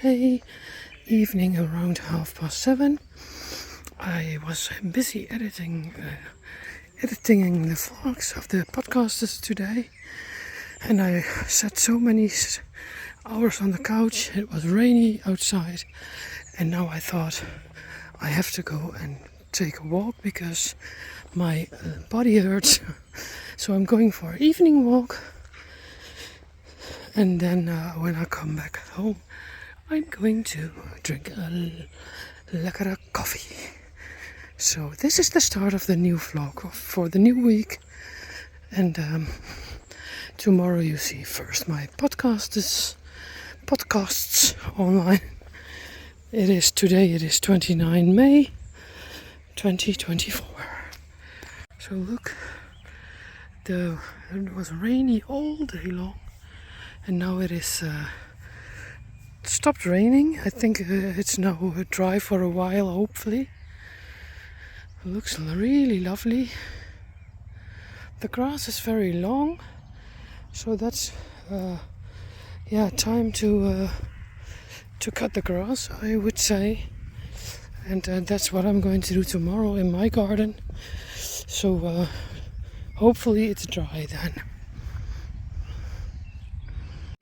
Wednesday evening around 7:30. I was busy editing the vlogs of the podcasters today, and I sat so many hours on the couch. It was rainy outside, and now I thought I have to go and take a walk because my body hurts. So I'm going for an evening walk, and then when I come back at home, I'm going to drink a lekkere coffee. So this is the start of the new vlog for the new week, and tomorrow you see first my podcasts online. It is 29 May 2024. So look, it was rainy all day long, and now it is stopped raining. I think it's now dry for a while, hopefully. It looks really lovely. The grass is very long, so that's time to cut the grass, I would say, and that's what I'm going to do tomorrow in my garden. So hopefully it's dry then.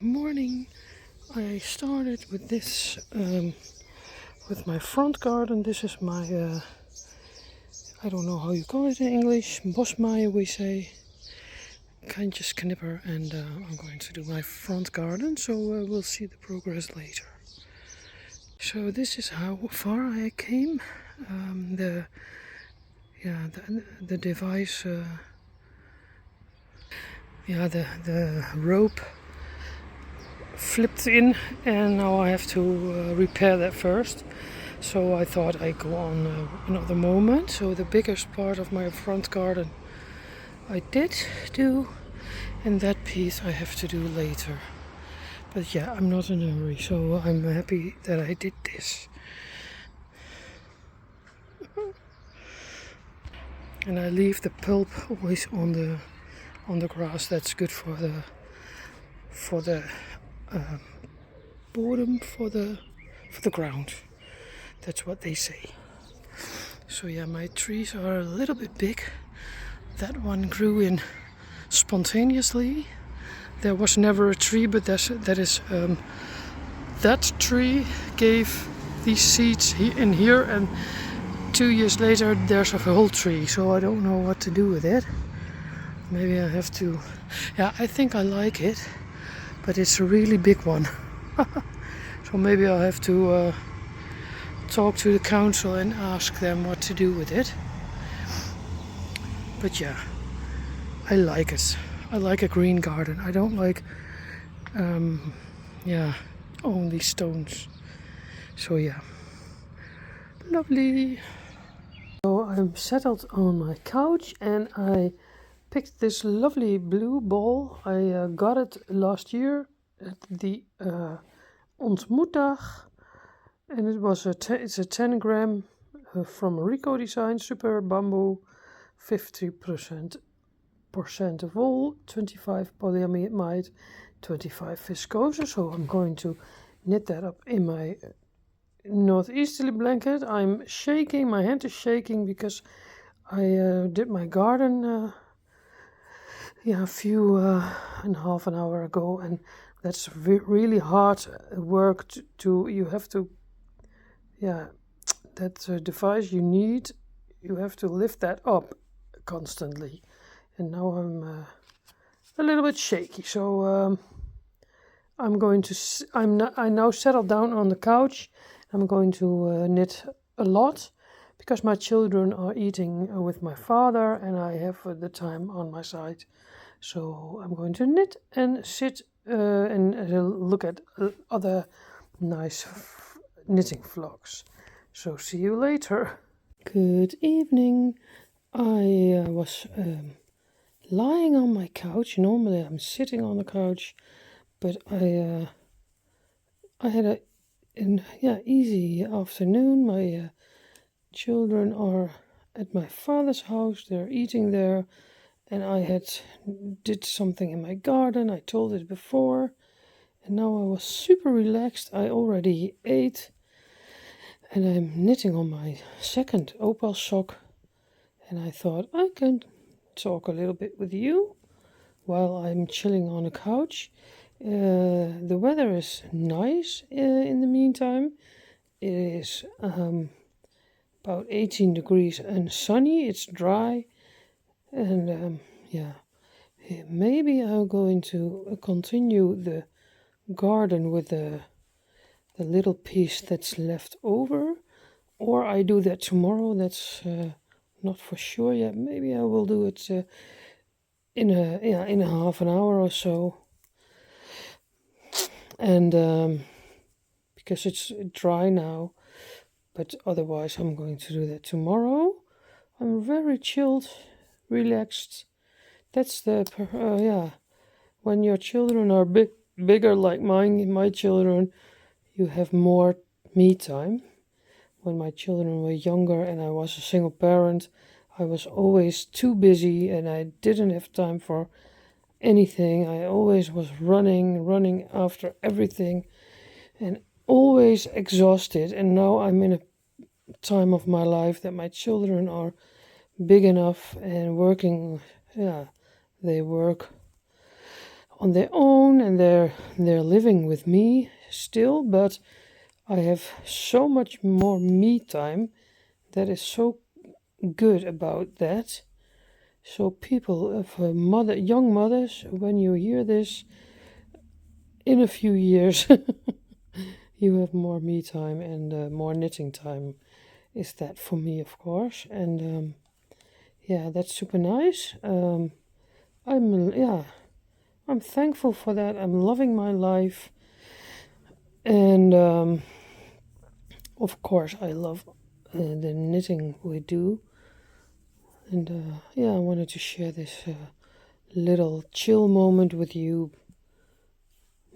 Morning. I started with this with my front garden. This is my I don't know how you call it in English, bosmaaien we say, kantjesknipper, and I'm going to do my front garden, so we'll see the progress later. So this is how far I came. The device, the rope flipped in, and now I have to repair that first. So I thought I'd go on another moment. So the biggest part of my front garden I did do, and that piece I have to do later. But yeah, I'm not in a hurry, so I'm happy that I did this. And I leave the pulp always on the grass. That's good for the bottom, for the ground. That's what they say. So yeah, my trees are a little bit big. That one grew in spontaneously. There was never a tree, but that tree gave these seeds in here, and 2 years later there's a whole tree. So I don't know what to do with it. Maybe I have to. Yeah, I think I like it, but it's a really big one. So maybe I'll have to talk to the council and ask them what to do with it. But yeah, I like it. I like a green garden. I don't like only stones. So yeah, lovely. So I'm settled on my couch, and I picked this lovely blue ball. I got it last year at the ontmoetdag. And it was it's a 10 gram from Rico Design, super bamboo, 50% wool, 25 polyamide, 25 viscose. So I'm going to knit that up in my northeasterly blanket. I'm shaking, my hand is shaking because I did my garden a few and half an hour ago, and that's really hard work to you have to. That device you need, you have to lift that up constantly. And now I'm a little bit shaky, so I now settled down on the couch. I'm going to knit a lot because my children are eating with my father, and I have the time on my side. So I'm going to knit and sit and look at other nice knitting vlogs. So see you later. Good evening. I was lying on my couch. Normally I'm sitting on the couch, but I had an easy afternoon. My children are at my father's house. They're eating there, and I did something in my garden. I told it before, And now I was super relaxed. I already ate. And I'm knitting on my second opal sock. And I thought I can talk a little bit with you while I'm chilling on a couch. The weather is nice in the meantime. It is about 18 degrees and sunny. It's dry. And yeah, maybe I'm going to continue the garden with the little piece that's left over. Or I do that tomorrow. That's not for sure yet. Maybe I will do it in a half an hour or so. And because it's dry now, but otherwise I'm going to do that tomorrow. I'm very chilled, relaxed. That's the yeah. When your children are bigger like mine, my children, you have more me time. When my children were younger and I was a single parent, I was always too busy and I didn't have time for anything. I always was running after everything and always exhausted. And now I'm in a time of my life that my children are big enough and working. Yeah, they work on their own and they're living with me still, but I have so much more me time. That is so good about that. So people of young mothers, when you hear this in a few years, you have more me time and more knitting time. Is that for me, of course, and yeah, that's super nice. I'm thankful for that. I'm loving my life, and of course, I love the knitting we do. And yeah, I wanted to share this little chill moment with you.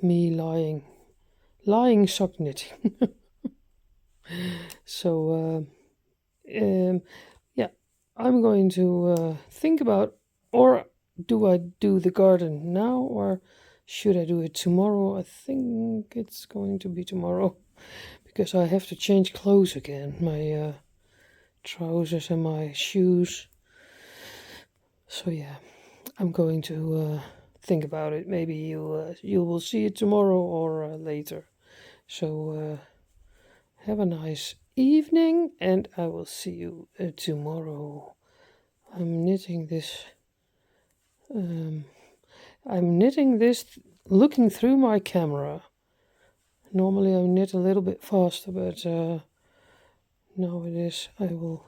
Me lying sock knitting. So yeah, I'm going to think about, or do I do the garden now, or should I do it tomorrow? I think it's going to be tomorrow because I have to change clothes again. My trousers and my shoes. So yeah, I'm going to think about it. Maybe you will see it tomorrow or later. So have a nice evening, and I will see you tomorrow. I'm knitting this. I'm knitting this looking through my camera. Normally I knit a little bit faster, but now it is. I will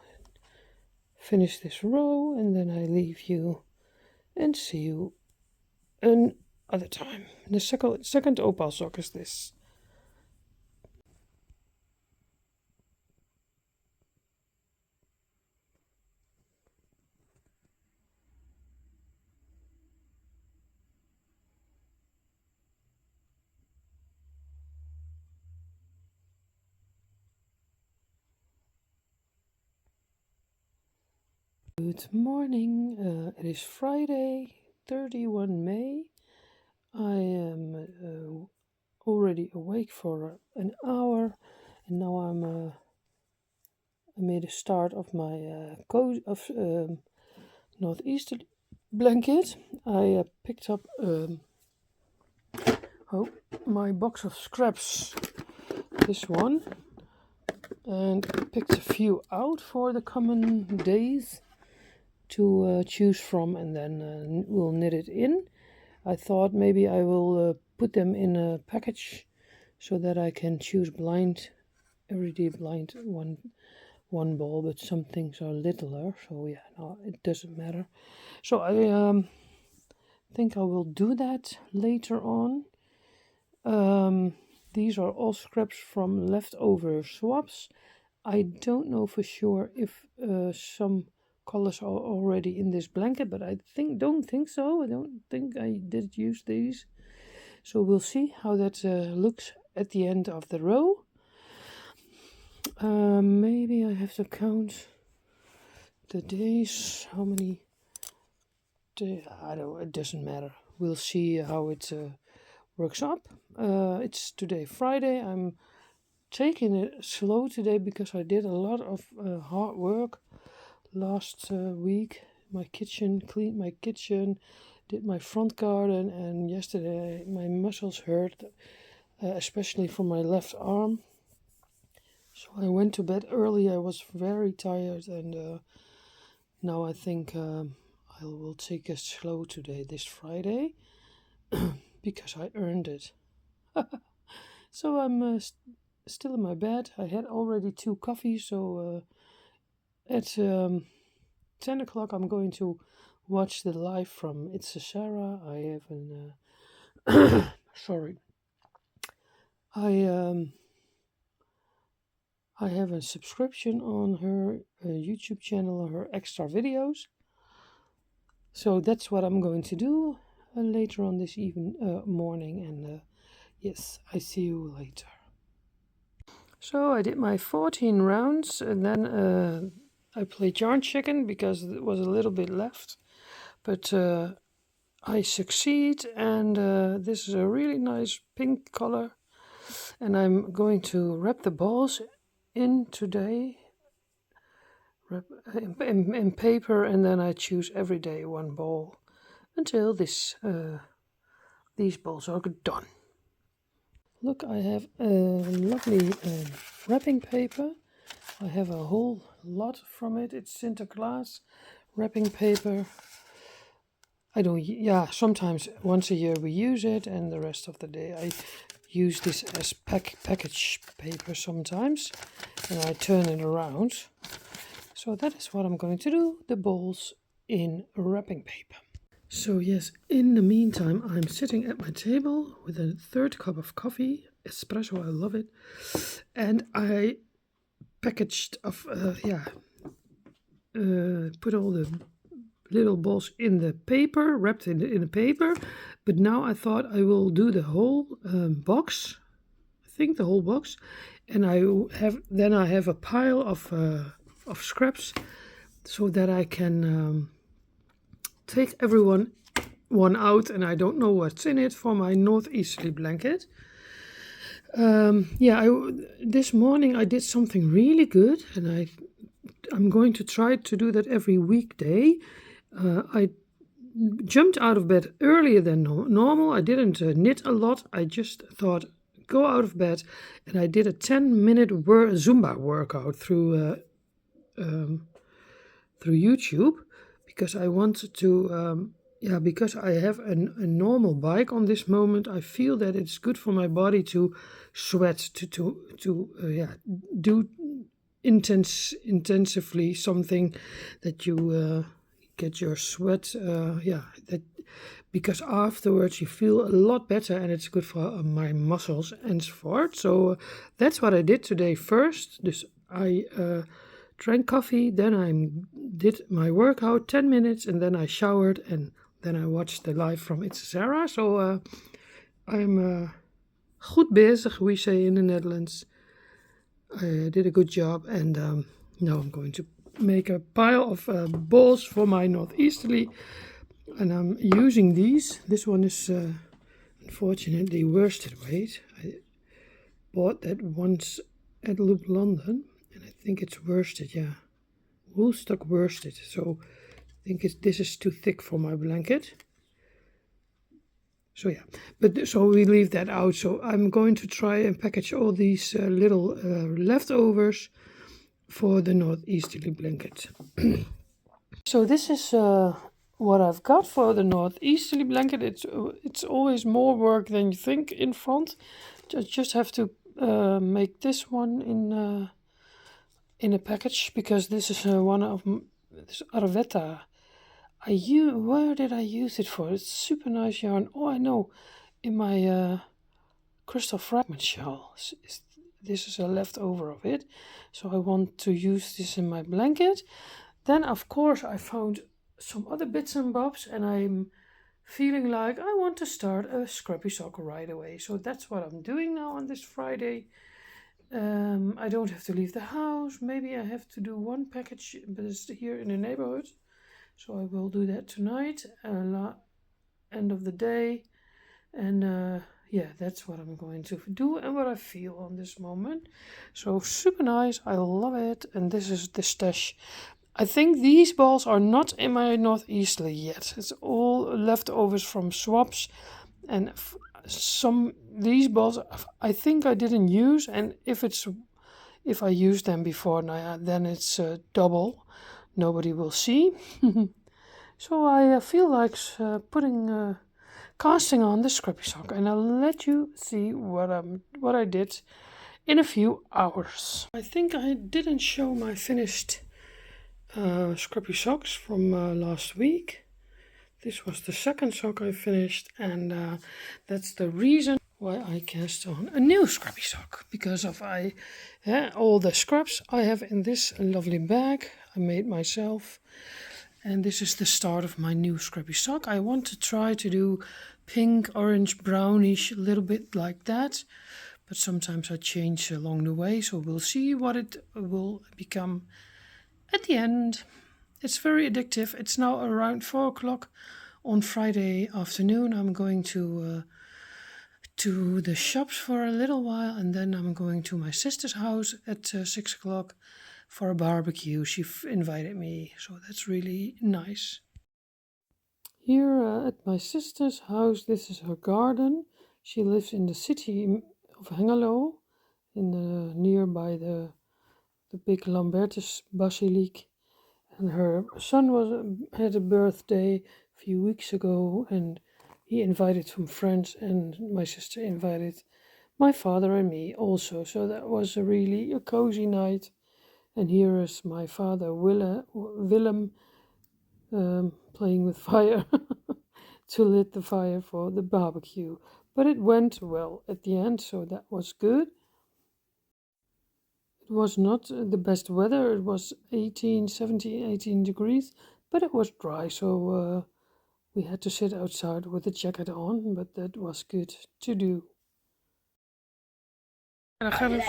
finish this row and then I leave you and see you another time. The second opal sock is this. Good morning. It is Friday, 31 May. I am already awake for an hour, and now I made a start of my northeaster blanket. I picked up my box of scraps, this one, and picked a few out for the coming days to choose from, and then we'll knit it in. I thought maybe I will put them in a package so that I can choose everyday blind one ball, but some things are littler, so yeah, no, it doesn't matter. So I think I will do that later on. These are all scraps from leftover swaps. I don't know for sure if some colors are already in this blanket, but I don't think so. I don't think I did use these. So we'll see how that looks at the end of the row. Maybe I have to count the days. How many days? I don't. It doesn't matter. We'll see how it works up. It's today Friday. I'm taking it slow today because I did a lot of hard work last week. Cleaned my kitchen, did my front garden, and yesterday my muscles hurt, especially from my left arm. So I went to bed early. I was very tired, and now I think I will take it slow today, this Friday, because I earned it. So I'm still in my bed. I had already 2 coffees, so at 10 o'clock I'm going to watch the live from It's a Sarah. I have an sorry. I have a subscription on her YouTube channel, her extra videos. So that's what I'm going to do later on this morning. And yes, I see you later. So I did my 14 rounds, and then I played yarn chicken because there was a little bit left. But I succeed, and this is a really nice pink color. And I'm going to wrap the balls in today, wrap in paper, and then I choose every day 1 ball until these balls are done. Look, I have a lovely wrapping paper. I have a whole lot from it. It's Sinterklaas wrapping paper. Sometimes once a year we use it, and the rest of the day I use this as package paper sometimes, and I turn it around. So that is what I'm going to do, the balls in wrapping paper. So yes, in the meantime, I'm sitting at my table with a 3rd cup of coffee, espresso, I love it, and I packaged put all the little balls in the paper, wrapped in the paper, but now I thought I will do the whole box, I think the whole box, and I have a pile of scraps so that I can take one out, and I don't know what's in it, for my northeasterly blanket. This morning I did something really good, and I'm going to try to do that every weekday. I jumped out of bed earlier than normal. I didn't knit a lot. I just thought, go out of bed, and I did a 10-minute Zumba workout through YouTube, because I wanted to. Because I have a normal bike on this moment, I feel that it's good for my body to sweat, to do intensively something that you get your sweat, because afterwards you feel a lot better, and it's good for my muscles and so forth. So that's what I did today first. Dus I drank coffee, then I did my workout 10 minutes, and then I showered, and then I watched the live from It's Sarah. So I'm goed bezig, we say in the Netherlands. I did a good job, and now I'm going to make a pile of balls for my northeasterly, and I'm using these. This one is unfortunately worsted weight. I bought that once at Loop London, and I think it's worsted, woolstock worsted. So I think this is too thick for my blanket. So so we leave that out. So I'm going to try and package all these little leftovers for the northeasterly blanket. So this is what I've got for the northeasterly blanket. It's always more work than you think in front. Just have to make this one in a package, because this is one of this Arvetta. Where did I use it for? It's super nice yarn. Oh, I know, in my crystal fragment shawl. This is a leftover of it, so I want to use this in my blanket. Then of course I found some other bits and bobs, and I'm feeling like I want to start a scrappy sock right away. So that's what I'm doing now on this Friday. I don't have to leave the house. Maybe I have to do one package, but it's here in the neighborhood. So I will do that tonight, end of the day. And yeah, that's what I'm going to do and what I feel on this moment. So super nice. I love it. And this is the stash. I think these balls are not in my northeasterly yet. It's all leftovers from swaps, and these balls I think I didn't use, and if I use them before, then it's double. Nobody will see. So I feel like casting on the scrappy sock, and I'll let you see what I did in a few hours. I think I didn't show my finished scrappy socks from last week. This was the second sock I finished, and that's the reason why I cast on a new scrappy sock, because of all the scraps I have in this lovely bag I made myself. And this is the start of my new scrappy sock. I want to try to do pink, orange, brownish, a little bit like that. But sometimes I change along the way, so we'll see what it will become at the end. It's very addictive. It's now around 4 o'clock on Friday afternoon. I'm going to the shops for a little while, and then I'm going to my sister's house at 6 o'clock for a barbecue. She invited me, so that's really nice. Here at my sister's house, this is her garden. She lives in the city of Hengelo, nearby the big Lambertus Basilique. And her son had a birthday a few weeks ago, and he invited some friends, and my sister invited my father and me also. So that was really a cozy night. And here is my father, Willem, playing with fire to lit the fire for the barbecue. But it went well at the end, so that was good. It was not the best weather. It was 17, 18 degrees, but it was dry, so we had to sit outside with a jacket on, but that was good to do. En dan gaan we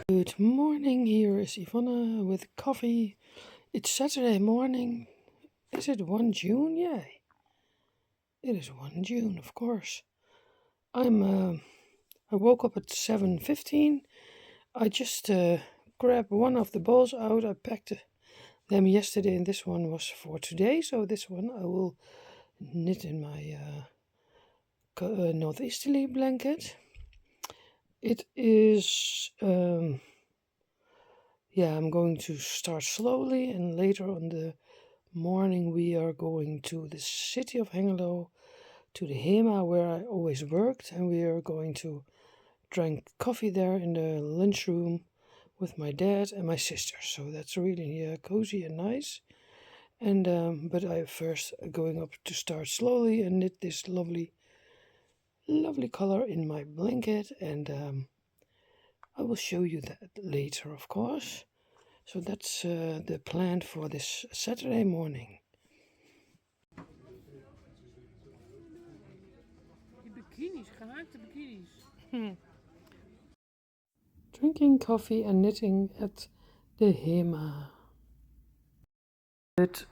Good morning, here is Ivonne with coffee. It's Saturday morning. Is it 1 June? Yeah, it is 1 June, of course. I woke up at 7:15. I just grabbed one of the balls out. I packed them yesterday, and this one was for today. So this one I will knit in my northeasterly blanket. It is, I'm going to start slowly, and later on the morning we are going to the city of Hengelo, to the HEMA where I always worked, and we are going to drink coffee there in the lunchroom with my dad and my sister. So that's really cozy and nice. And but I first going up to start slowly and knit this lovely color in my blanket, and I will show you that later, of course. So that's the plan for this Saturday morning. Bikinis, gehaakte bikinis. Drinking coffee and knitting at the HEMA. Good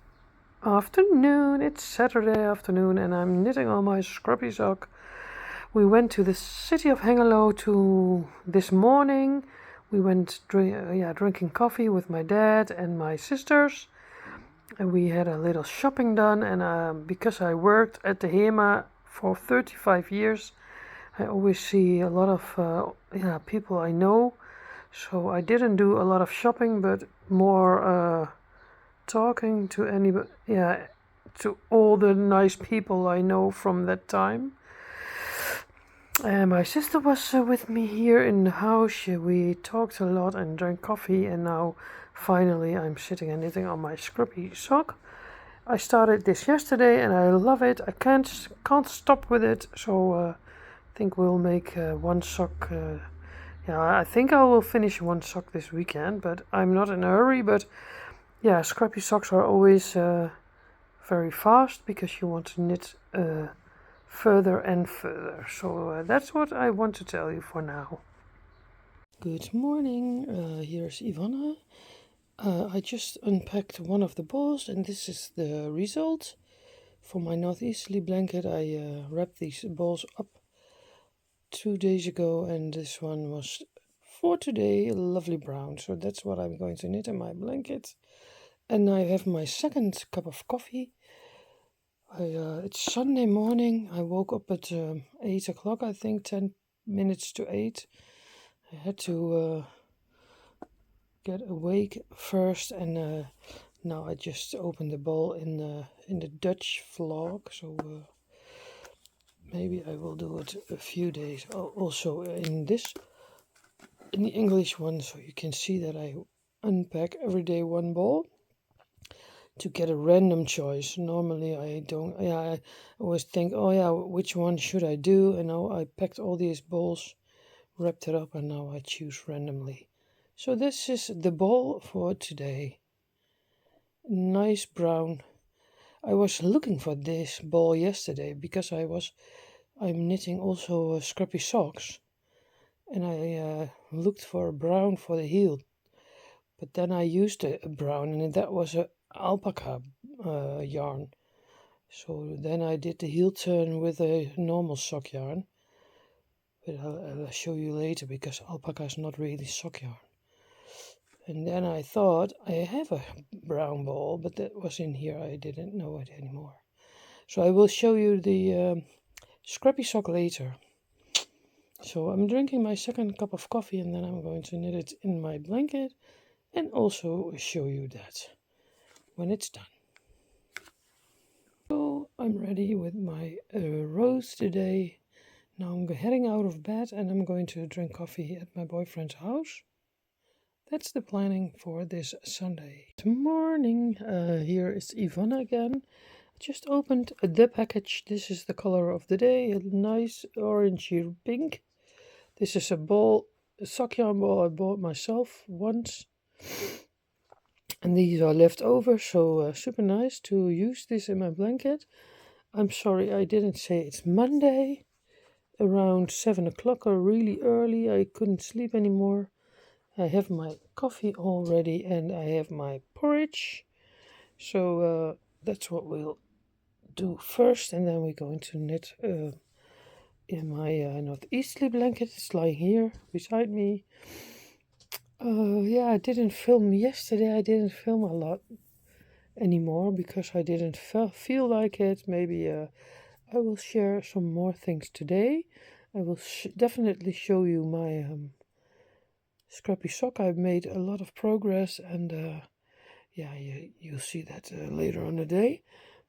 afternoon, it's Saturday afternoon, and I'm knitting on my scrappy sock. We went to the city of Hengelo this morning. We went drinking coffee with my dad and my sisters, and we had a little shopping done. And because I worked at the HEMA for 35 years, I always see a lot of people I know. So I didn't do a lot of shopping, but more talking to anybody, to all the nice people I know from that time. And my sister was with me here in the house. We talked a lot and drank coffee, and now finally I'm sitting and knitting on my scrappy sock. I started this yesterday and I love it. I can't stop with it, so I think we'll make one sock. I think I will finish one sock this weekend, but I'm not in a hurry. But yeah, scrappy socks are always very fast because you want to knit further and further. So that's what I want to tell you for now. Good morning, here's Ivonne. I just unpacked one of the balls, and this is the result. For my northeasterly blanket, I wrapped these balls up 2 days ago, and this one was for today lovely brown. So that's what I'm going to knit in my blanket. And I have my second cup of coffee. It's Sunday morning. I woke up at 8 o'clock, I think, 10 minutes to 8. I had to get awake first, and now I just opened the bowl in the Dutch vlog, so maybe I will do it a few days also in the English one, so you can see that I unpack every day one bowl to get a random choice. Normally I don't, I always think, oh yeah, which one should I do? And now I packed all these bowls, wrapped it up, and now I choose randomly. So this is the bowl for today. Nice brown. I was looking for this bowl yesterday because I'm knitting also scrappy socks, and I looked for a brown for the heel, but then I used a brown, and that was a alpaca yarn. So then I did the heel turn with a normal sock yarn, but I'll show you later because alpaca is not really sock yarn. And then I thought I have a brown ball, but that was in here. I didn't know it anymore. So I will show you the scrappy sock later. So I'm drinking my second cup of coffee, and then I'm going to knit it in my blanket and also show you that when it's done. So I'm ready with my roast today. Now I'm heading out of bed and I'm going to drink coffee at my boyfriend's house. That's the planning for this Sunday. Good morning, here is Ivonne again. Just opened the package. This is the color of the day, a nice orangey pink. This is a sock yarn ball I bought myself once. And these are left over, so super nice to use this in my blanket. I'm sorry I didn't say it's Monday. Around 7 o'clock or really early, I couldn't sleep anymore. I have my coffee already and I have my porridge. So that's what we'll do first, and then we're going to knit in my northeasterly blanket. It's lying here beside me. Yeah, I didn't film yesterday. I didn't film a lot anymore because I didn't feel like it. Maybe I will share some more things today. I will definitely show you my scrappy sock. I've made a lot of progress, and yeah, you'll see that later on the day.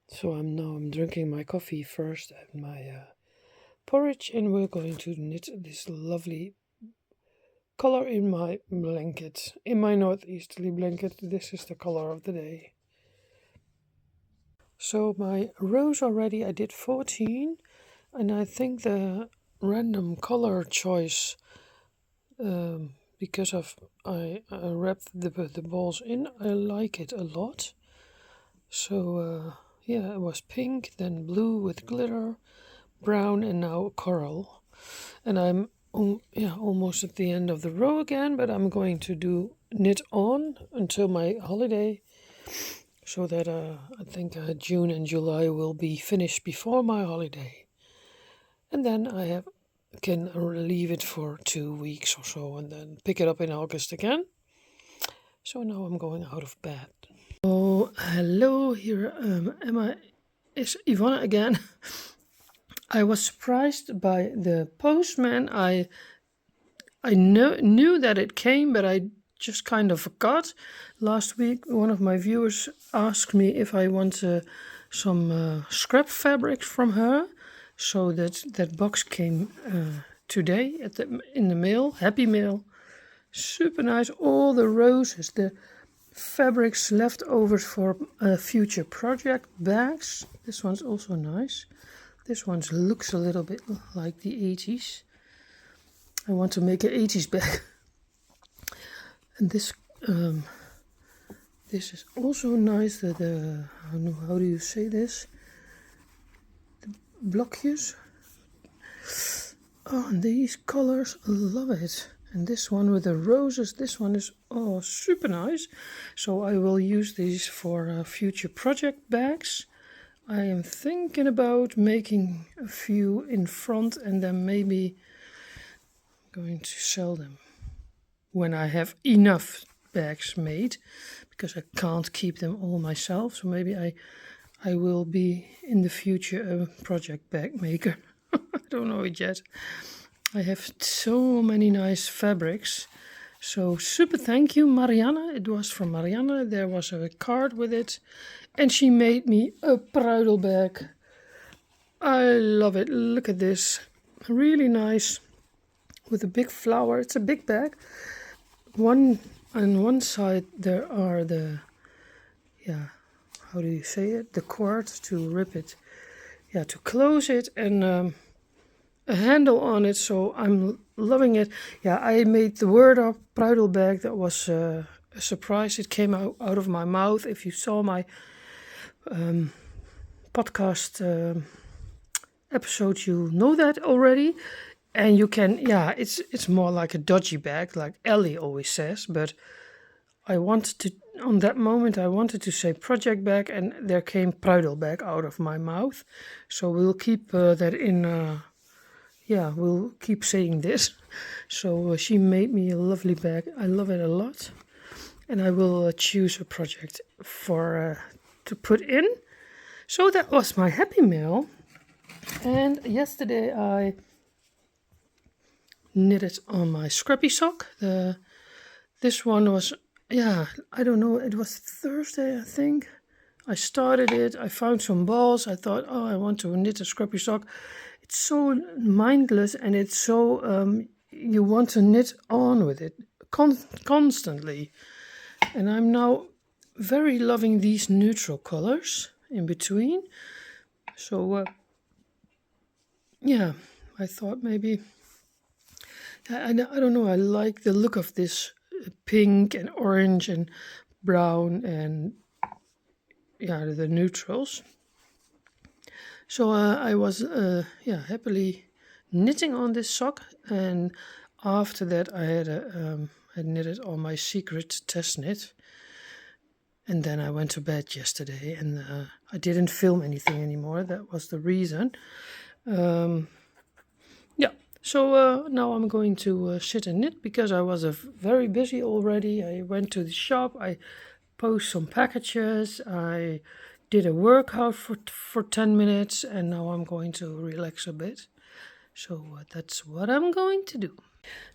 So I'm drinking my coffee first and my porridge, and we're going to knit this lovely color in my blanket, in my northeasterly blanket. This is the color of the day. So my rows already, I did 14, and I think the random color choice, because I wrapped the balls in, I like it a lot. So yeah, it was pink, then blue with glitter, brown, and now coral. And I'm almost at the end of the row again, but I'm going to knit on until my holiday, so that I think June and July will be finished before my holiday. And then I can leave it for 2 weeks or so and then pick it up in August again. So now I'm going out of bed. Oh, hello, here is Ivonne again. I was surprised by the postman. I knew that it came, but I just kind of forgot. Last week, one of my viewers asked me if I want some scrap fabric from her. So that box came today in the mail, happy mail. Super nice. All the roses, the fabrics leftovers for future project bags. This one's also nice. This one looks a little bit like the 80s. I want to make an 80s bag. And this is also nice. How do you say this? The blokjes. Oh, and these colors, love it. And this one with the roses, this one is super nice. So I will use these for future project bags. I am thinking about making a few in front and then maybe going to sell them when I have enough bags made, because I can't keep them all myself. So maybe I will be in the future a project bag maker. I don't know it yet. I have so many nice fabrics. So super thank you, Marianne. It was from Marianne. There was a card with it. And she made me a bridal bag. I love it. Look at this. Really nice. With a big flower. It's a big bag. On one side there are the, how do you say it? The cord to rip it. Yeah, to close it, and a handle on it, so I'm loving it. Yeah, I made the word up, bridal bag. That was a surprise. It came out of my mouth. If you saw my podcast episode, you know that already. And you can, it's more like a dodgy bag, like Ellie always says. But I wanted to, on that moment, I wanted to say project bag, and there came bridal bag out of my mouth. So we'll keep that in... we'll keep saying this. So she made me a lovely bag. I love it a lot. And I will choose a project for to put in. So that was my happy mail. And yesterday I knitted on my scrappy sock. This one was, I don't know, it was Thursday, I think. I started it. I found some balls. I thought, I want to knit a scrappy sock. It's so mindless, and it's so you want to knit on with it constantly. And I'm now very loving these neutral colors in between. So I thought maybe, I don't know, I like the look of this pink and orange and brown and the neutrals. So I was happily knitting on this sock, and after that I had knitted on my secret test knit, and then I went to bed yesterday, and I didn't film anything anymore. That was the reason. So now I'm going to sit and knit, because I was very busy already. I went to the shop, I posted some packages, I did a workout for 10 minutes, and now I'm going to relax a bit. So that's what I'm going to do.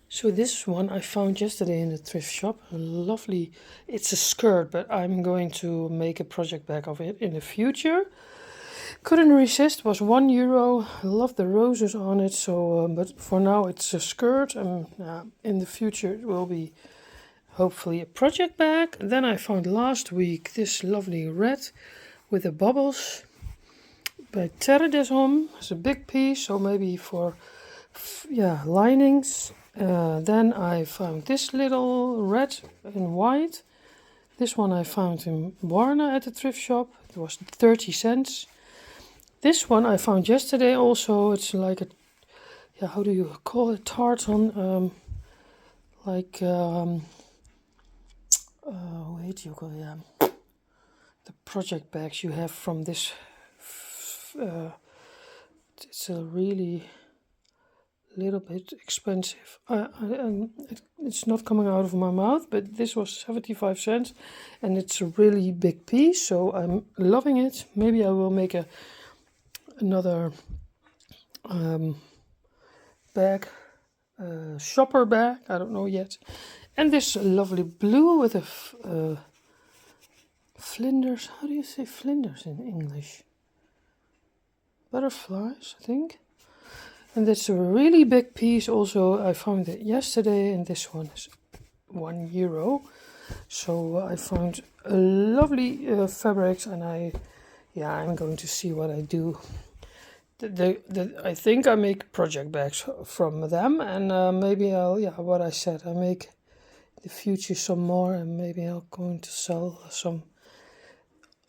So this one I found yesterday in the thrift shop. A lovely, it's a skirt, but I'm going to make a project bag of it in the future. Couldn't resist, was €1. I love the roses on it, so but for now it's a skirt, and in the future it will be hopefully a project bag. Then I found last week this lovely red with the bubbles by Terre des Hommes. It's a big piece, so maybe for linings. Then I found this little red and white. This one I found in Warna at the thrift shop. It was 30 cents. This one I found yesterday also. It's like a, how do you call it? Tartan. The project bags you have from this. It's a really little bit expensive. It's not coming out of my mouth, but this was 75 cents, and it's a really big piece, so I'm loving it. Maybe I will make another bag, shopper bag, I don't know yet. And this lovely blue with a flinders. How do you say flinders in English? Butterflies, I think. And that's a really big piece also. I found it yesterday, and this one is €1. So I found a lovely fabrics, and I'm going to see what I do. I think I make project bags from them, and maybe I'll, what I said, I make in the future some more, and maybe I'm going to sell some.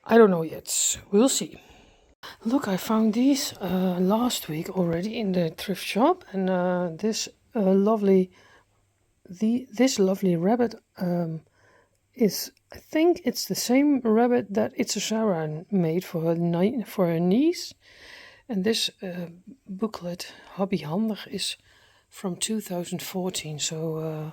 I don't know yet. We'll see. Look, I found these last week already in the thrift shop, and this lovely this lovely rabbit is, I think it's the same rabbit that It's a Sarah made for her niece. And this booklet, Hobby Handig, is from 2014, so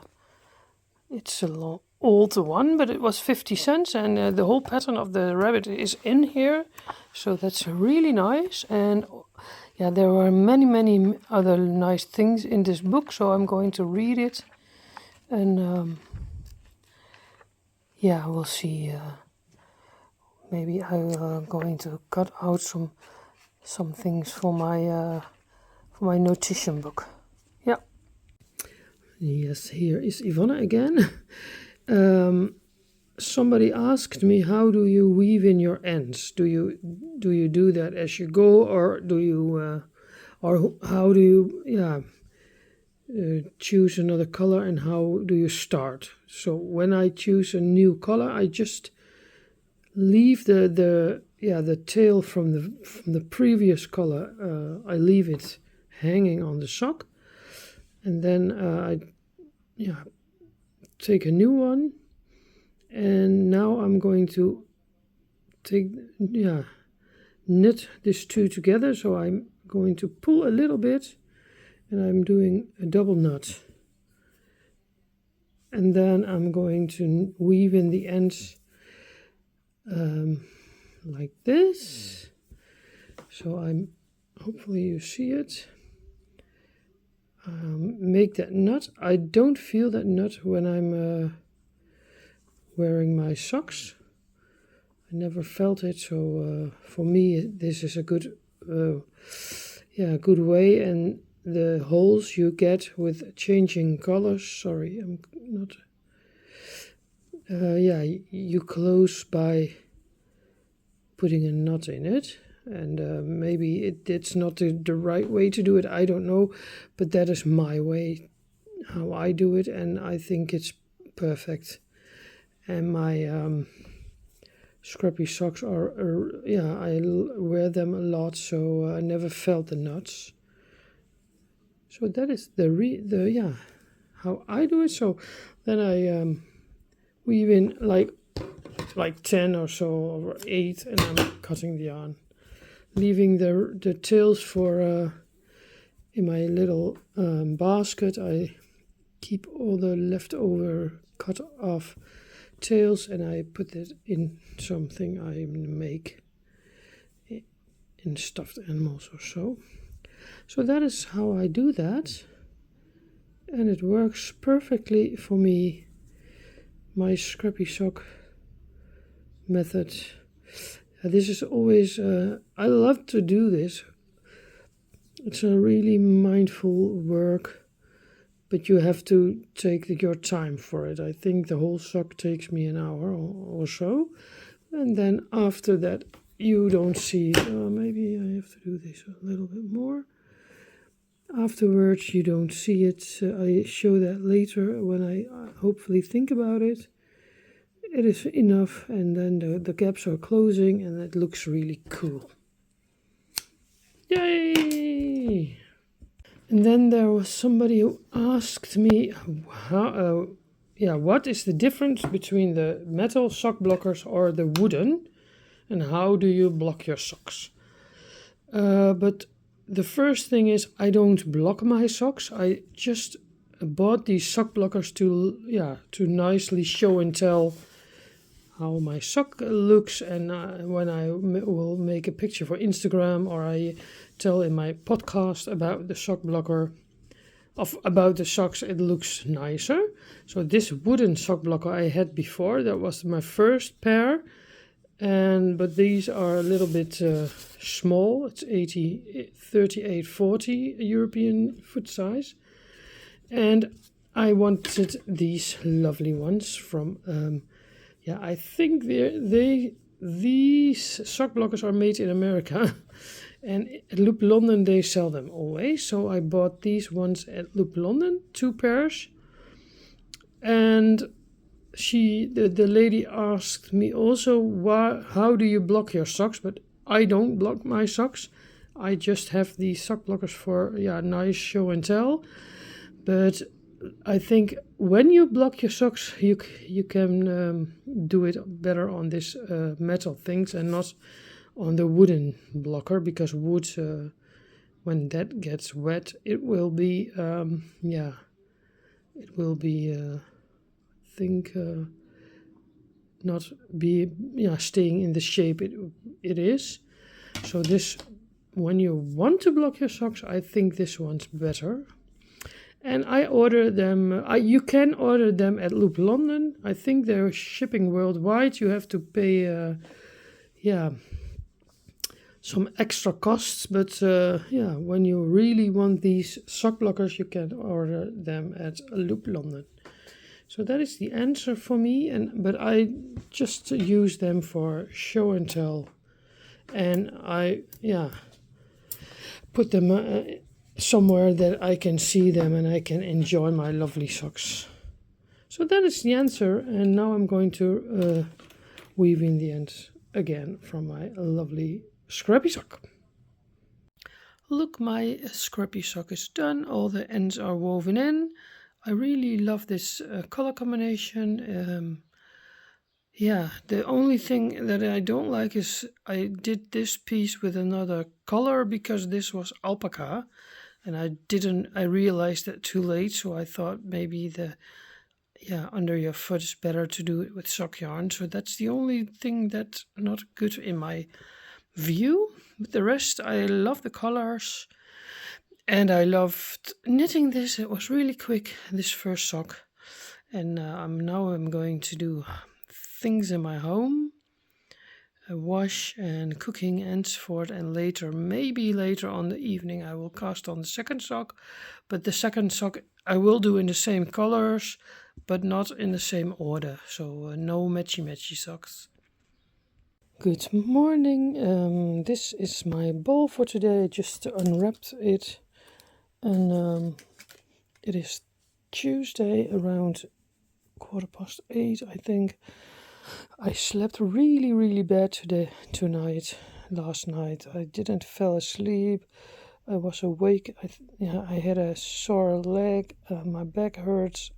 it's a older one, but it was 50 cents, and the whole pattern of the rabbit is in here, so that's really nice. And yeah, there were many other nice things in this book, so I'm going to read it, and yeah, we'll see. Maybe I'm going to cut out some things for my notation book. Yeah. Yes, here is Ivonne again. Somebody asked me, how do you weave in your ends? Do you do that as you go, or do you or how do you choose another color, and how do you start? So when I choose a new color, I just leave the tail from the previous color. I leave it hanging on the sock, and then I take a new one, and now I'm going to knit these two together. So I'm going to pull a little bit, and I'm doing a double knot, and then I'm going to weave in the ends like this. So hopefully you see it. Make that knot. I don't feel that knot when I'm wearing my socks. I never felt it, so for me this is a good good way. And the holes you get with changing colors, sorry, I'm not you close by putting a knot in it. And maybe it's not the right way to do it, I don't know, but that is my way, how I do it, and I think it's perfect. And my scrappy socks are, I wear them a lot, so I never felt the knots. So that is how I do it. So then I weave in like 10 or so, or 8, and I'm cutting the yarn, leaving the tails for in my little basket. I keep all the leftover cut off tails, and I put it in something I make in stuffed animals or so. So that is how I do that, and it works perfectly for me, my scrappy sock method. This is always, I love to do this. It's a really mindful work, but you have to take your time for it. I think the whole sock takes me an hour or so. And then after that, you don't see, maybe I have to do this a little bit more. Afterwards, you don't see it. I show that later when I hopefully think about it. It is enough, and then the gaps are closing, and it looks really cool. Yay! And then there was somebody who asked me, what is the difference between the metal sock blockers or the wooden, and how do you block your socks? But the first thing is, I don't block my socks. I just bought these sock blockers to nicely show and tell how my sock looks, and when I will make a picture for Instagram, or I tell in my podcast about the sock blocker, about the socks, it looks nicer. So this wooden sock blocker I had before, that was my first pair, but these are a little bit small. It's 38-40 European foot size, and I wanted these lovely ones from I think these sock blockers are made in America, and at Loop London they sell them always. So I bought these ones at Loop London, 2 pairs. And the lady asked me also, how do you block your socks? But I don't block my socks. I just have these sock blockers for nice show and tell. But I think when you block your socks, you can do it better on this metal things and not on the wooden blocker, because wood, when that gets wet, it will be yeah, it will be think not be staying in the shape it is. So this, when you want to block your socks, I think this one's better. And I order them, you can order them at Loop London. I think they're shipping worldwide. You have to pay, yeah, some extra costs. But yeah, when you really want these sock blockers, you can order them at Loop London. So that is the answer for me. But I just use them for show and tell. And I, yeah, put them somewhere that I can see them and I can enjoy my lovely socks. So that is the answer, and now I'm going to weave in the ends again from my lovely scrappy sock. Look, my scrappy sock is done. All the ends are woven in. I really love this color combination. Yeah, the only thing that I don't like is I did this piece with another color because this was alpaca. And I realized that too late, so I thought maybe under your foot is better to do it with sock yarn. So that's the only thing that's not good in my view. But the rest, I love the colors. And I loved knitting this. It was really quick, this first sock. And now I'm going to do things in my home. Wash and cooking and so forth, and maybe later on the evening I will cast on the second sock, but the second sock I will do in the same colors but not in the same order, so no matchy socks. Good morning. This is my bowl for today. I just unwrapped it, and it is Tuesday around 8:15, I think. I slept really bad last night. I didn't fall asleep. I was awake. I had a sore leg. My back hurts.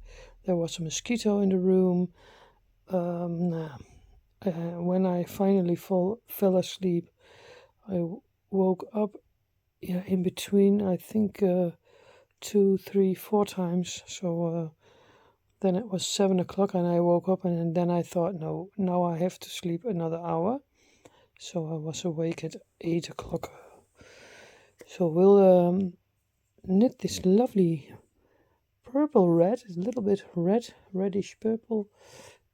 There was a mosquito in the room. When I finally fell asleep, I woke up in between, I think 2, 3, 4 times. So then it was 7 o'clock and I woke up, and then I thought, no, now I have to sleep another hour. So I was awake at 8 o'clock. So we'll knit this lovely purple red, a little bit reddish purple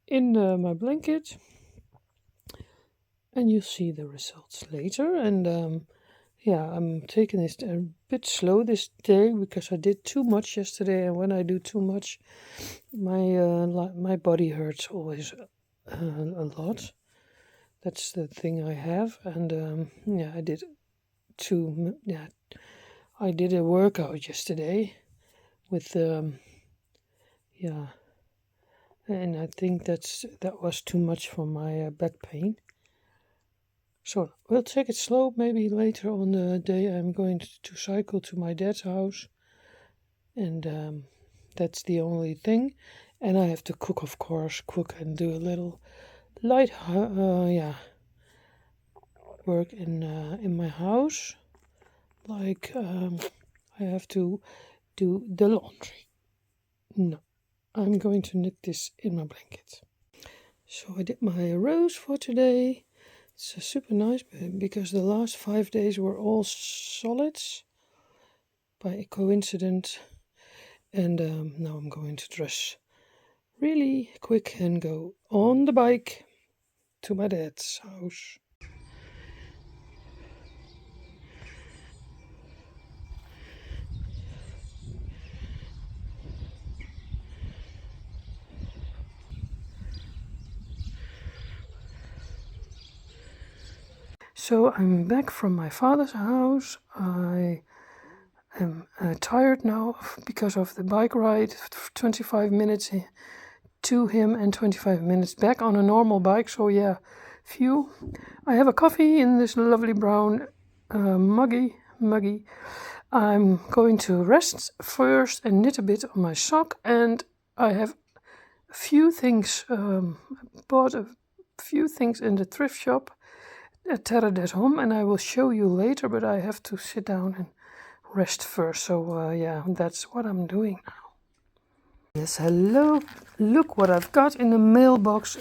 in my blanket. And you'll see the results later. And yeah, I'm taking this a bit slow this day because I did too much yesterday, and when I do too much, my body hurts always a lot. That's the thing I have, and yeah, I did a workout yesterday with yeah, and I think that was too much for my back pain. So we'll take it slow. Maybe later on the day I'm going to cycle to my dad's house. And that's the only thing. And I have to cook, of course, and do a little light work in my house. Like I have to do the laundry. No, I'm going to knit this in my blanket. So I did my rows for today. It's super nice because the last 5 days were all solids by coincidence. And now I'm going to dress really quick and go on the bike to my dad's house. So I'm back from my father's house. I am tired now because of the bike ride, 25 minutes to him and 25 minutes back on a normal bike. So yeah, I have a coffee in this lovely brown muggy. I'm going to rest first and knit a bit on my sock, and I have a few things, bought a few things in the thrift shop at Terra at Home, and I will show you later, but I have to sit down and rest first. So yeah, that's what I'm doing now. Yes, hello. Look what I've got in the mailbox.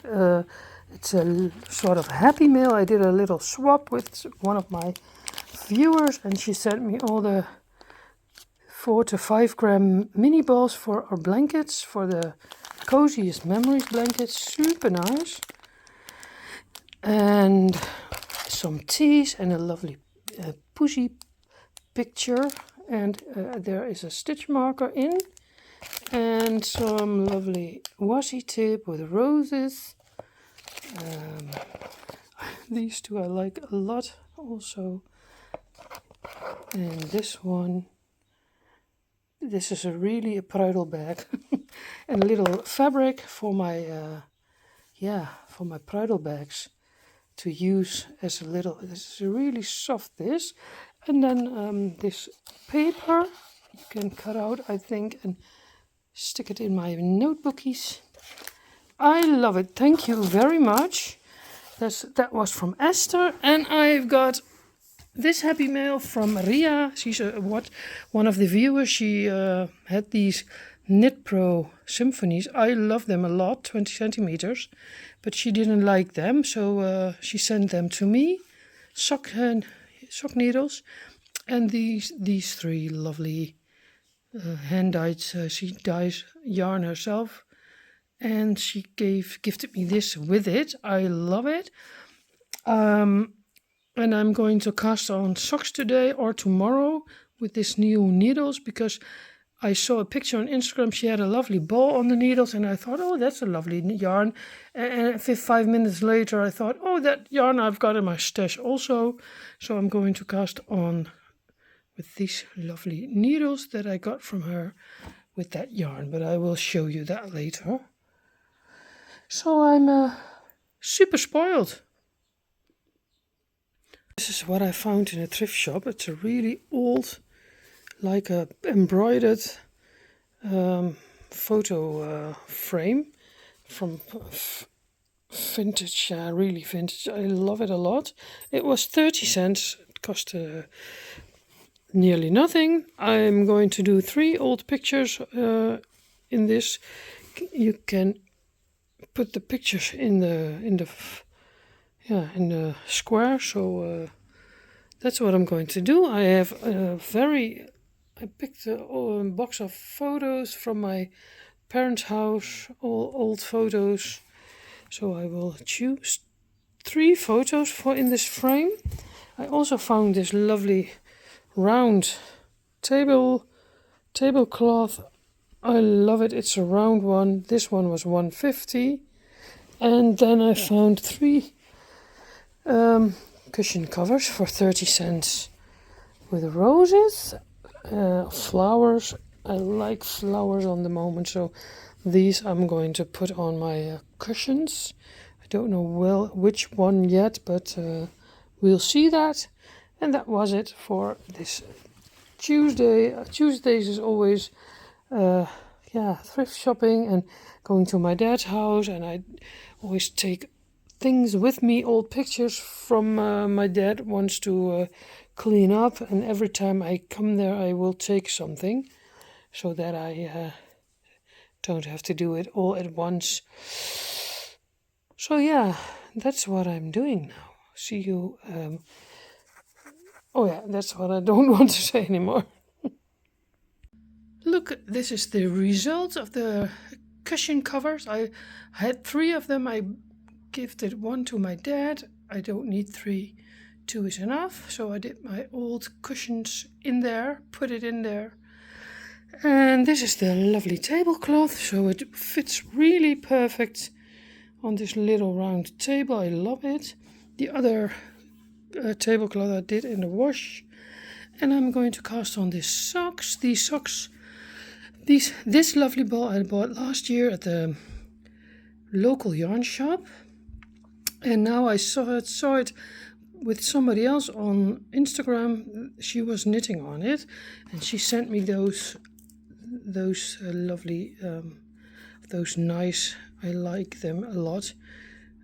It's a sort of happy mail. I did a little swap with one of my viewers, and she sent me all the 4 to 5 gram mini balls for our blankets, for the coziest memories blankets. Super nice. And some teas and a lovely pussy picture. And there is a stitch marker in. And some lovely washi tape with roses. These two I like a lot also. And this one, this is a bridal bag. And a little fabric for my, for my bridal bags to use as a little, this is really soft this. And then this paper you can cut out, I think, and stick it in my notebookies. I love it. Thank you very much. That was from Esther. And I've got this happy mail from Ria. She's one of the viewers. She had these Knit Pro symphonies. I love them a lot, 20 centimeters. But she didn't like them, so she sent them to me. Sock needles. And these 3 lovely hand dyed. She dyes yarn herself. And she gifted me this with it. I love it. And I'm going to cast on socks today or tomorrow with this new needles, because I saw a picture on Instagram. She had a lovely ball on the needles, and I thought, oh, that's a lovely yarn. And 5 minutes later, I thought, oh, that yarn I've got in my stash also. So I'm going to cast on with these lovely needles that I got from her with that yarn. But I will show you that later. So I'm super spoiled. This is what I found in a thrift shop. It's a really old, like a embroidered photo frame from vintage, really vintage. I love it a lot. It was 30 cents. It cost nearly nothing. I'm going to do 3 old pictures in this. You can put the pictures in the square. So that's what I'm going to do. I have I picked a box of photos from my parents' house, all old photos. So I will choose 3 photos for in this frame. I also found this lovely round tablecloth. I love it. It's a round one. This one was $1.50. And then I found 3 cushion covers for 30 cents with roses, flowers. I like flowers on the moment, so these I'm going to put on my cushions. I don't know which one yet, but we'll see that. And that was it for this Tuesday. Tuesdays is always thrift shopping and going to my dad's house, and I always take things with me, old pictures from my dad wants to clean up, and every time I come there I will take something so that I don't have to do it all at once. So yeah, that's what I'm doing now. See you. That's what I don't want to say anymore. Look, this is the result of the cushion covers. I had 3 of them. I gifted 1 to my dad. I don't need 3. 2 is enough. So I did my old cushions in there, put it in there. And this is the lovely tablecloth. So it fits really perfect on this little round table. I love it. The other tablecloth I did in the wash. And I'm going to cast on these socks. This lovely ball I bought last year at the local yarn shop. And now I saw it with somebody else on Instagram. She was knitting on it, and she sent me those lovely, those nice. I like them a lot.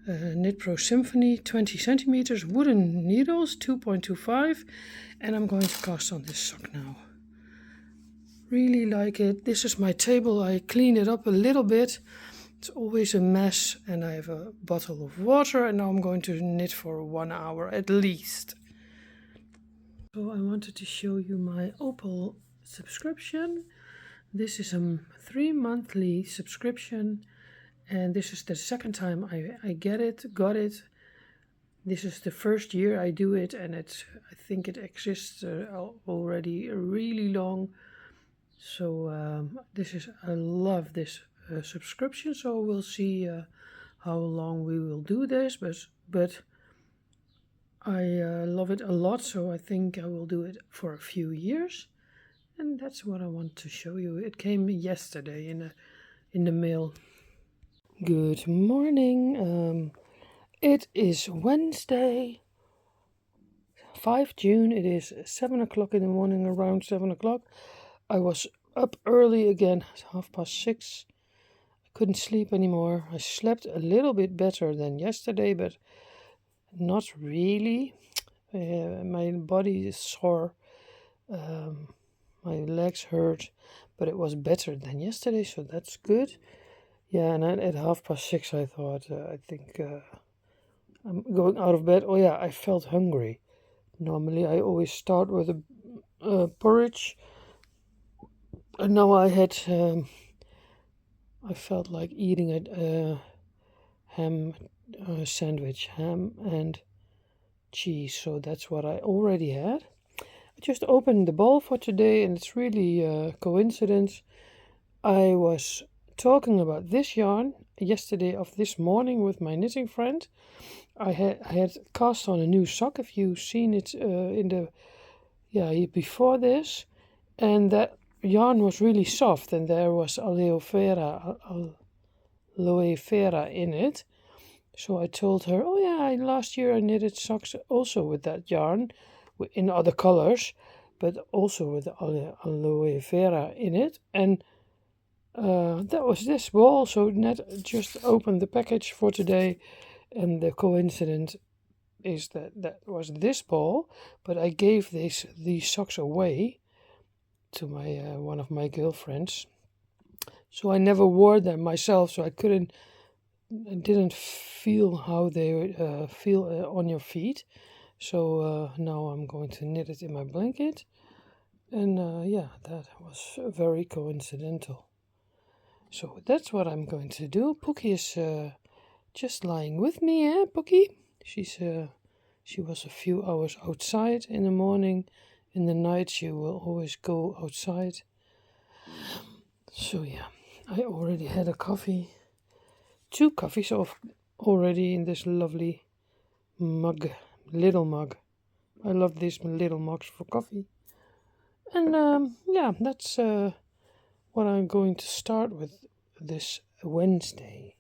Knit Pro Symphony 20 centimeters wooden needles, 2.25, and I'm going to cast on this sock now. Really like it. This is my table. I clean it up a little bit. It's always a mess, and I have a bottle of water, and now I'm going to knit for 1 hour at least. So I wanted to show you my Opal subscription. This is a 3-monthly subscription, and this is the second time I got it. This is the first year I do it, and I think it exists already really long. So I love this subscription. So we'll see how long we will do this, but I love it a lot. So I think I will do it for a few years, and that's what I want to show you. It came yesterday in the mail. Good morning. It is Wednesday, 5 June. It is 7 o'clock in the morning, around 7 o'clock. I was up early again, 6:30. I couldn't sleep anymore. I slept a little bit better than yesterday, but not really. My body is sore. My legs hurt, but it was better than yesterday, so that's good. Yeah, and at 6:30 I thought, I think I'm going out of bed. Oh yeah, I felt hungry. Normally I always start with a porridge, and now I had, I felt like eating a ham sandwich, ham and cheese, so that's what I already had. I just opened the bowl for today, and it's really a coincidence. I was talking about this yarn yesterday of this morning with my knitting friend. I had cast on a new sock, if you've seen it before this, and that yarn was really soft, and there was aloe vera in it. So I told her, oh yeah, last year I knitted socks also with that yarn in other colors, but also with aloe vera in it, and that was this ball. So Net just opened the package for today, and the coincidence is that was this ball, but I gave these socks away to my one of my girlfriends, so I never wore them myself, so I didn't feel how they would feel on your feet. So now I'm going to knit it in my blanket, and yeah, that was very coincidental. So that's what I'm going to do. Pookie is just lying with me, eh, Pookie? She was a few hours outside in the morning. In the night she will always go outside. So yeah, I already had a coffee. 2 coffees already in this lovely mug, little mug. I love these little mugs for coffee. And yeah, that's what I'm going to start with this Wednesday.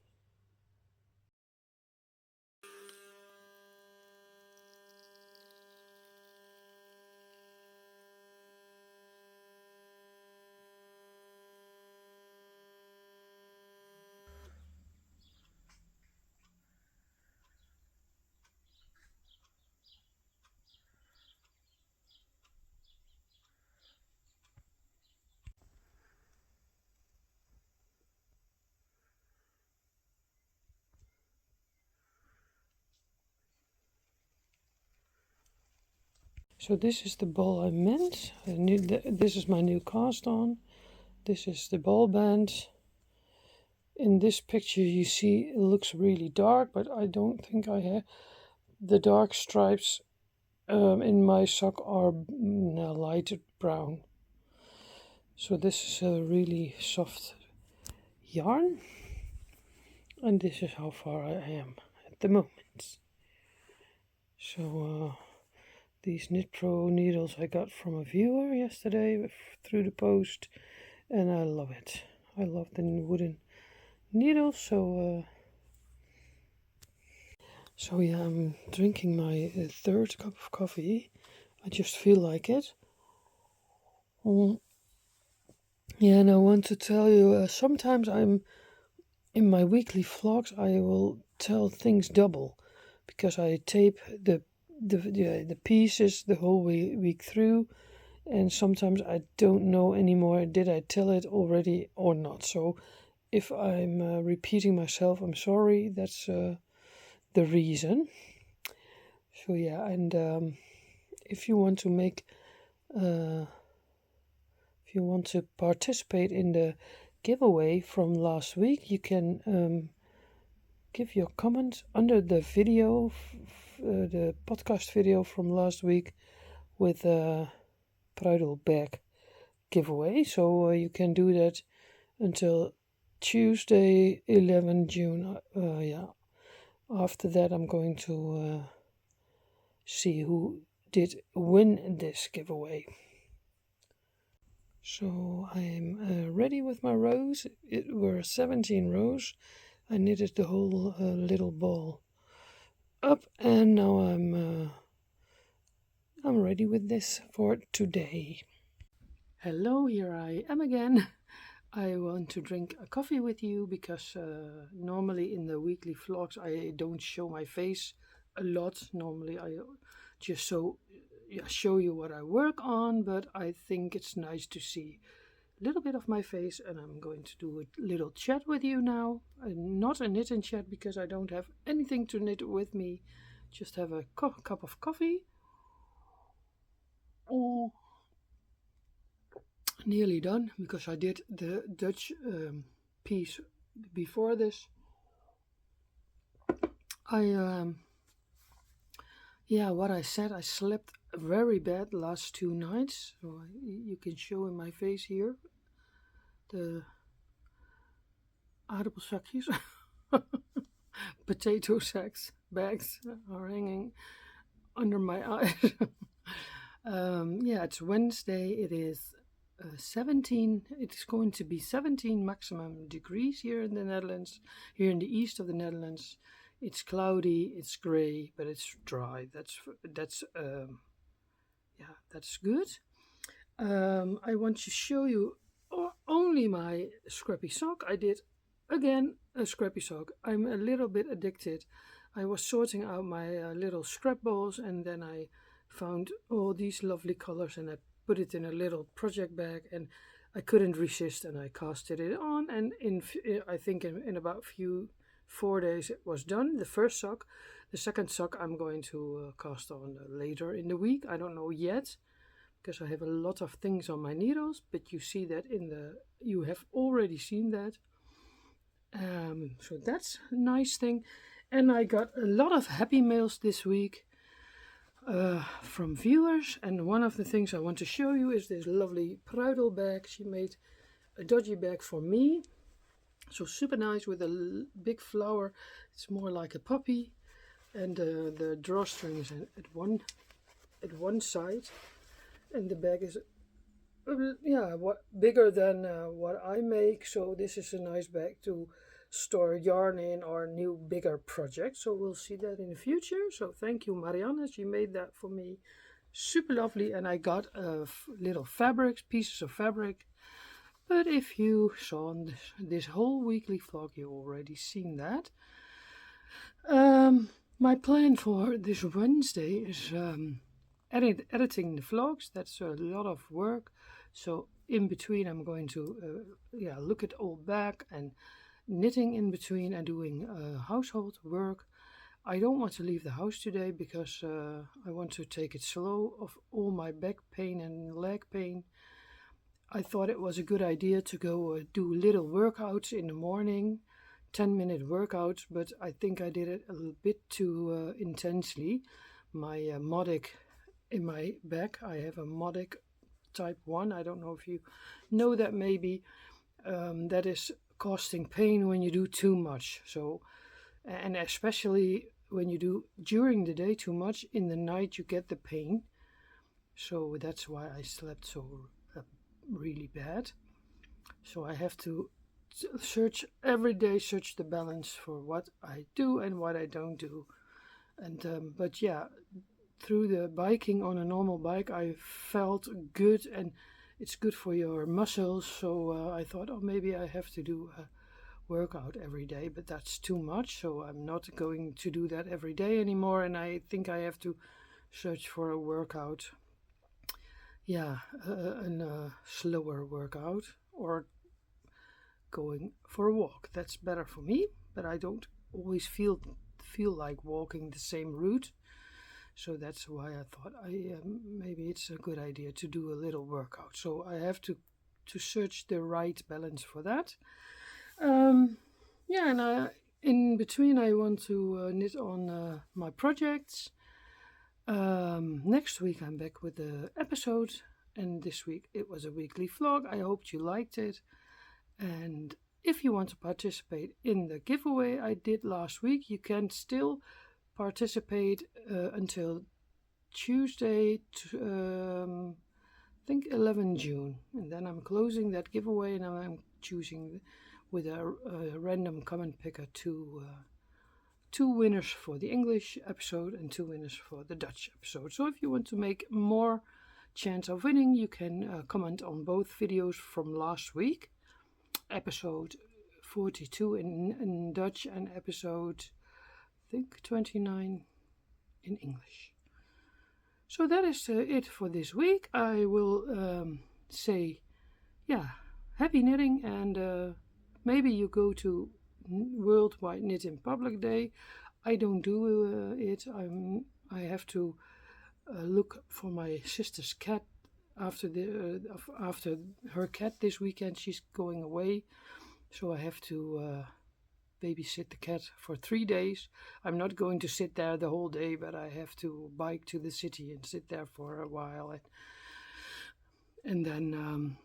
So this is the ball I meant. This is my new cast on. This is the ball band. In this picture you see it looks really dark, but I don't think I have. The dark stripes in my sock are light brown. So this is a really soft yarn. And this is how far I am at the moment. So these Knit Pro needles I got from a viewer yesterday through the post, and I love it. I love the wooden needles. So yeah, I'm drinking my third cup of coffee. I just feel like it. Yeah, and I want to tell you, sometimes I'm in my weekly vlogs, I will tell things double because I tape the pieces the whole week through, and sometimes I don't know anymore did I tell it already or not. So if I'm repeating myself, I'm sorry. That's the reason. So yeah, and if you want to make if you want to participate in the giveaway from last week, you can give your comment under the video, the podcast video from last week with a Pruidel bag giveaway. So you can do that until Tuesday, 11 June. Yeah. After that, I'm going to see who did win this giveaway. So I'm ready with my rows. It were 17 rows. I knitted the whole little ball up, and now I'm ready with this for today. Hello, here I am again. I want to drink a coffee with you because normally in the weekly vlogs I don't show my face a lot. Normally I just show you what I work on, but I think it's nice to see a little bit of my face, and I'm going to do a little chat with you now. Not a knit and chat because I don't have anything to knit with me. Just have a cup of coffee. Oh, nearly done because I did the Dutch piece before this. Yeah, what I said, I slept very bad last 2 nights. So you can show in my face here the aardappelzakjes, potato sacks, bags are hanging under my eyes. Yeah, it's Wednesday. It is 17. It's going to be 17 maximum degrees here in the Netherlands, here in the east of the Netherlands. It's cloudy, it's gray, but it's dry. That's yeah, that's good. I want to show you only my scrappy sock. I did again a scrappy sock. I'm a little bit addicted. I was sorting out my little scrap balls, and then I found all these lovely colors, and I put it in a little project bag, and I couldn't resist, and I casted it on, and I think in about 4 days it was done, the first sock. The second sock I'm going to cast on later in the week. I don't know yet because I have a lot of things on my needles, but you see that you have already seen that. So that's a nice thing. And I got a lot of happy mails this week from viewers, and one of the things I want to show you is this lovely Pruidel bag. She made a dodgy bag for me, so super nice with a big flower. It's more like a poppy, and the drawstring is at one side, and the bag is yeah, bigger than what I make. So this is a nice bag to store yarn in or new bigger projects. So we'll see that in the future. So thank you, Marianne. She made that for me. Super lovely. And I got little fabrics, pieces of fabric. But if you saw this whole weekly vlog, you already seen that. My plan for this Wednesday is editing the vlogs. That's a lot of work. So in between I'm going to look it all back and knitting in between and doing household work. I don't want to leave the house today because I want to take it slow of all my back pain and leg pain. I thought it was a good idea to go do little workouts in the morning, 10-minute workouts, but I think I did it a little bit too intensely. My Modic in my back, I have a Modic type 1. I don't know if you know that maybe. That is causing pain when you do too much. So, and especially when you do during the day too much, in the night you get the pain. So that's why I slept so really bad. So I have to search every day, search the balance for what I do and what I don't do. And but yeah, through the biking on a normal bike, I felt good, and it's good for your muscles. So I thought, oh, maybe I have to do a workout every day, but that's too much. So I'm not going to do that every day anymore. And I think I have to search for a workout. Yeah, a slower workout, or going for a walk. That's better for me, but I don't always feel like walking the same route. So that's why I thought maybe it's a good idea to do a little workout. So I have to search the right balance for that. Yeah, and in between I want to knit on my projects. Next week I'm back with the episode, and this week it was a weekly vlog. I hoped you liked it, and if you want to participate in the giveaway I did last week, you can still participate until Tuesday, I think 11 June, and then I'm closing that giveaway, and I'm choosing with a random comment picker two winners for the English episode and 2 winners for the Dutch episode. So if you want to make more chance of winning, you can comment on both videos from last week, episode 42 in Dutch and episode, I think, 29 in English. So that is it for this week. I will say, yeah, happy knitting, and maybe you go to Worldwide Knit in Public Day. I don't do it. I have to look for my sister's cat after her cat this weekend. She's going away, so I have to babysit the cat for 3 days. I'm not going to sit there the whole day, but I have to bike to the city and sit there for a while, and then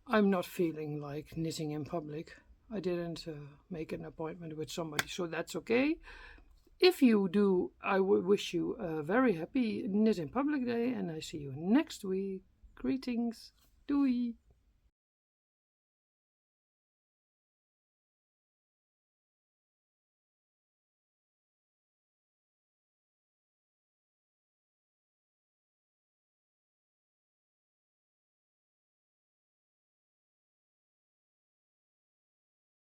I'm not feeling like knitting in public. I didn't make an appointment with somebody, so that's okay. If you do, I would wish you a very happy Knit in Public Day, and I see you next week. Greetings. Doei.